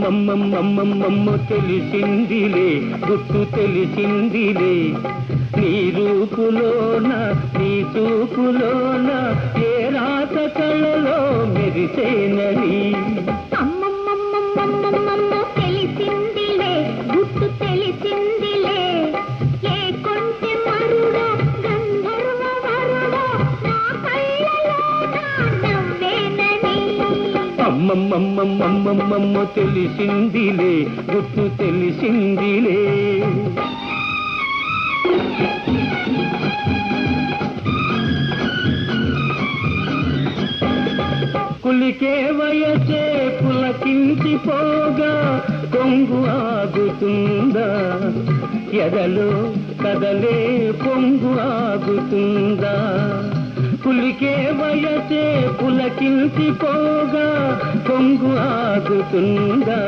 అమ్మమ్మమ్మమ్మమ్మమ్మమ్మ తెలిసిందిలే గుట్టు తెలిసిందిలే నీ రూపులోన నీ చూపులోన ఏ రాత కళలో మెరిసేనని అమ్మమ్మమ్మమ్మమ్మమ్మ తెలిసిందిలే గుట్టు తెలిసిందిలే ఏ కొంచె మరుడో గంధర్వ వరుడో నా కళ్ళలోన నవ్వేనని అమ్మమ్మమ్మమ్మమ్మమ్మమ్మ తెలిసిందిలే గుట్టు తెలిసిందిలే కులికే వయసే పులకించిపోగా కొంగు ఆగుతుందా ఎదలో కదలే పొంగు ఆగుతుందా కులికే వయసే పులకించిపోగా కొంగు ఆగుతుందా